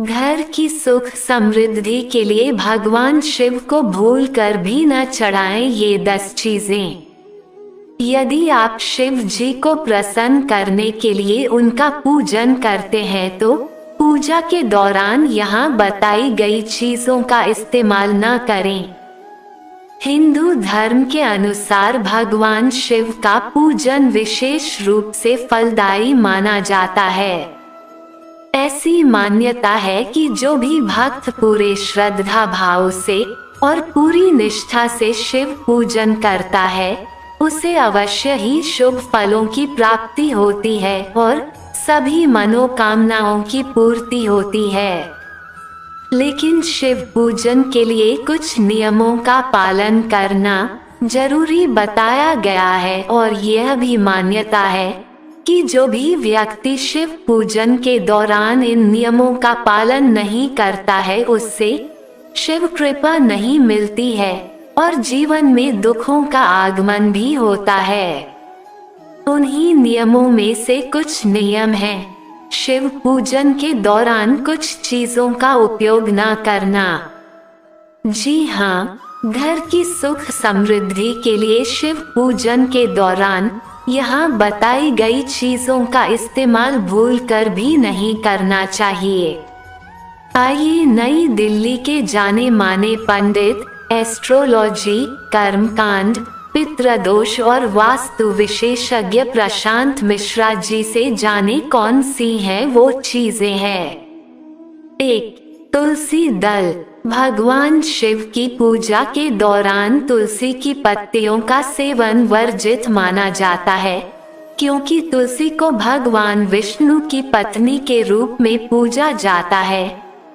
घर की सुख समृद्धि के लिए भगवान शिव को भूल कर भी न चढ़ाएं ये 10 चीजें। यदि आप शिव जी को प्रसन्न करने के लिए उनका पूजन करते हैं तो पूजा के दौरान यहाँ बताई गई चीजों का इस्तेमाल न करें। हिंदू धर्म के अनुसार भगवान शिव का पूजन विशेष रूप से फलदायी माना जाता है। ऐसी मान्यता है कि जो भी भक्त पूरे श्रद्धा भाव से और पूरी निष्ठा से शिव पूजन करता है उसे अवश्य ही शुभ फलों की प्राप्ति होती है और सभी मनोकामनाओं की पूर्ति होती है। लेकिन शिव पूजन के लिए कुछ नियमों का पालन करना जरूरी बताया गया है और यह भी मान्यता है कि जो भी व्यक्ति शिव पूजन के दौरान इन नियमों का पालन नहीं करता है उससे शिव कृपा नहीं मिलती है और जीवन में दुखों का आगमन भी होता है। उन्हीं नियमों में से कुछ नियम हैं। शिव पूजन के दौरान कुछ चीजों का उपयोग न करना। जी हाँ, घर की सुख समृद्धि के लिए शिव पूजन के दौरान यहाँ बताई गई चीजों का इस्तेमाल भूलकर भी नहीं करना चाहिए। आइए नई दिल्ली के जाने माने पंडित एस्ट्रोलॉजी, कर्मकांड, पितृदोष और वास्तु विशेषज्ञ प्रशांत मिश्रा जी से जाने कौन सी हैं वो चीजें हैं। 1. तुलसी दल। भगवान शिव की पूजा के दौरान तुलसी की पत्तियों का सेवन वर्जित माना जाता है क्योंकि तुलसी को भगवान विष्णु की पत्नी के रूप में पूजा जाता है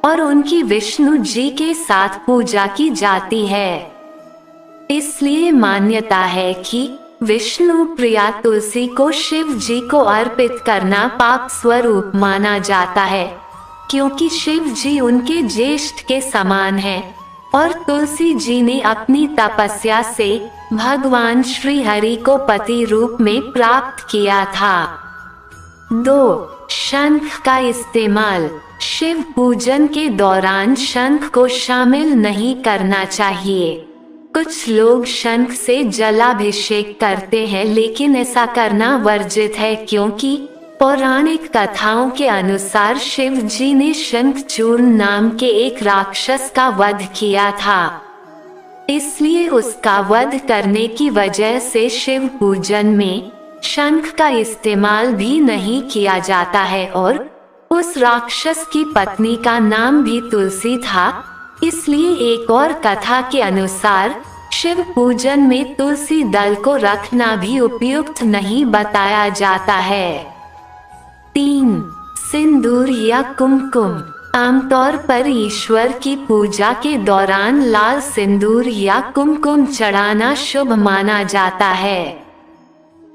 और उनकी विष्णु जी के साथ पूजा की जाती है। इसलिए मान्यता है कि विष्णु प्रिया तुलसी को शिव जी को अर्पित करना पाप स्वरूप माना जाता है क्योंकि शिव जी उनके ज्येष्ठ के समान हैं और तुलसी जी ने अपनी तपस्या से भगवान श्री हरि को पति रूप में प्राप्त किया था। 2. शंख का इस्तेमाल। शिव पूजन के दौरान शंख को शामिल नहीं करना चाहिए। कुछ लोग शंख से जलाभिषेक करते हैं लेकिन ऐसा करना वर्जित है क्योंकि पौराणिक कथाओं के अनुसार शिव जी ने शंखचूर्ण नाम के एक राक्षस का वध किया था। इसलिए उसका वध करने की वजह से शिव पूजन में शंख का इस्तेमाल भी नहीं किया जाता है और उस राक्षस की पत्नी का नाम भी तुलसी था। इसलिए एक और कथा के अनुसार शिव पूजन में तुलसी दल को रखना भी उपयुक्त नहीं बताया जाता है। 3. सिंदूर या कुमकुम। आमतौर पर ईश्वर की पूजा के दौरान लाल सिंदूर या कुमकुम चढ़ाना शुभ माना जाता है।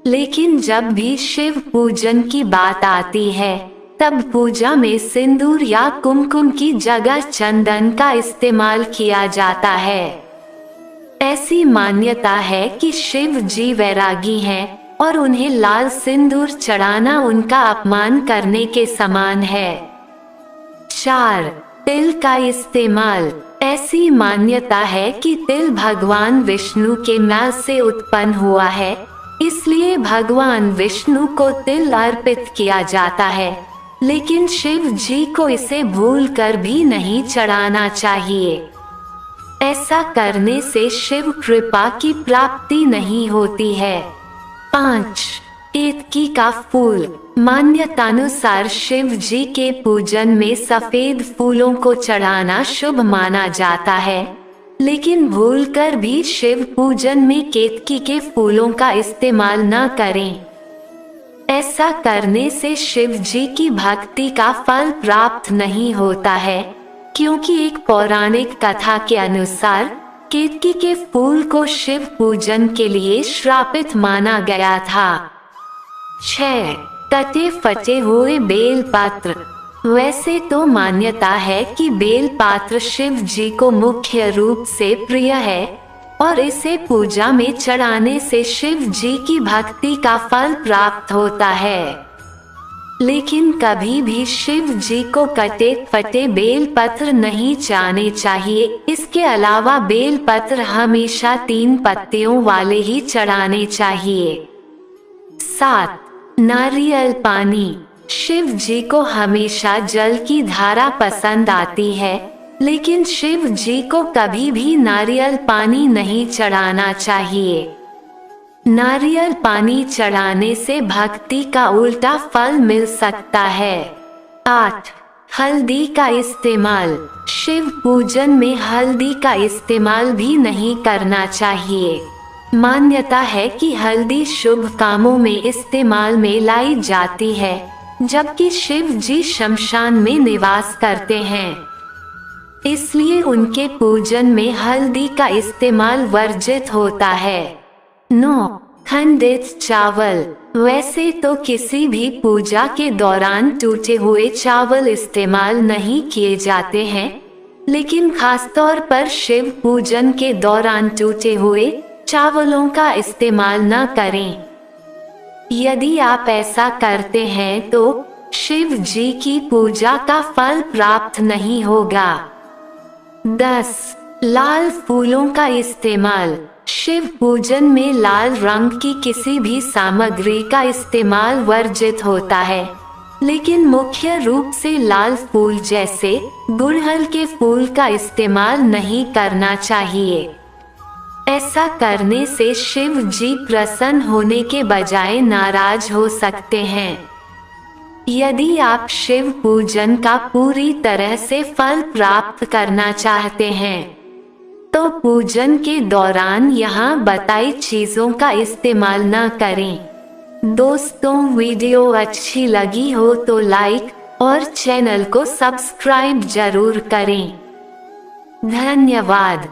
लेकिन जब भी शिव पूजन की बात आती है तब पूजा में सिंदूर या कुमकुम की जगह चंदन का इस्तेमाल किया जाता है। ऐसी मान्यता है कि शिव जी वैरागी हैं और उन्हें लाल सिंदूर चढ़ाना उनका अपमान करने के समान है। 4. तिल का इस्तेमाल। ऐसी मान्यता है कि तिल भगवान विष्णु के मैल से उत्पन्न हुआ है, इसलिए भगवान विष्णु को तिल अर्पित किया जाता है, लेकिन शिव जी को इसे भूलकर भी नहीं चढ़ाना चाहिए। ऐसा करने से शिव कृपा की प्राप्ति नहीं होती है। 5. केतकी का फूल। मान्यतानुसार शिव जी के पूजन में सफेद फूलों को चढ़ाना शुभ माना जाता है, लेकिन भूलकर भी शिव पूजन में केतकी के फूलों का इस्तेमाल न करें। ऐसा करने से शिव जी की भक्ति का फल प्राप्त नहीं होता है क्योंकि एक पौराणिक कथा के अनुसार केतकी के फूल को शिव पूजन के लिए श्रापित माना गया था। 6. कटे फटे हुए बेलपत्र। वैसे तो मान्यता है कि बेलपत्र शिव जी को मुख्य रूप से प्रिय है और इसे पूजा में चढ़ाने से शिव जी की भक्ति का फल प्राप्त होता है। लेकिन कभी भी शिव जी को कटे फटे बेल पत्र नहीं चढ़ाने चाहिए। इसके अलावा बेल पत्र हमेशा 3 पत्तियों वाले ही चढ़ाने चाहिए। 7. नारियल पानी। शिव जी को हमेशा जल की धारा पसंद आती है, लेकिन शिव जी को कभी भी नारियल पानी नहीं चढ़ाना चाहिए। नारियल पानी चढ़ाने से भक्ति का उल्टा फल मिल सकता है। 8. हल्दी का इस्तेमाल। शिव पूजन में हल्दी का इस्तेमाल भी नहीं करना चाहिए। मान्यता है कि हल्दी शुभ कामों में इस्तेमाल में लाई जाती है, जबकि शिव जी शमशान में निवास करते हैं, इसलिए उनके पूजन में हल्दी का इस्तेमाल वर्जित होता है। 9. खंडित चावल। वैसे तो किसी भी पूजा के दौरान टूटे हुए चावल इस्तेमाल नहीं किए जाते हैं, लेकिन खासतौर पर शिव पूजन के दौरान टूटे हुए चावलों का इस्तेमाल न करें। यदि आप ऐसा करते हैं तो शिव जी की पूजा का फल प्राप्त नहीं होगा। 10. लाल फूलों का इस्तेमाल। शिव पूजन में लाल रंग की किसी भी सामग्री का इस्तेमाल वर्जित होता है, लेकिन मुख्य रूप से लाल फूल जैसे गुड़हल के फूल का इस्तेमाल नहीं करना चाहिए। ऐसा करने से शिव जी प्रसन्न होने के बजाय नाराज हो सकते हैं। यदि आप शिव पूजन का पूरी तरह से फल प्राप्त करना चाहते हैं, तो पूजन के दौरान यहाँ बताई चीजों का इस्तेमाल न करें। दोस्तों, वीडियो अच्छी लगी हो तो लाइक और चैनल को सब्सक्राइब जरूर करें। धन्यवाद।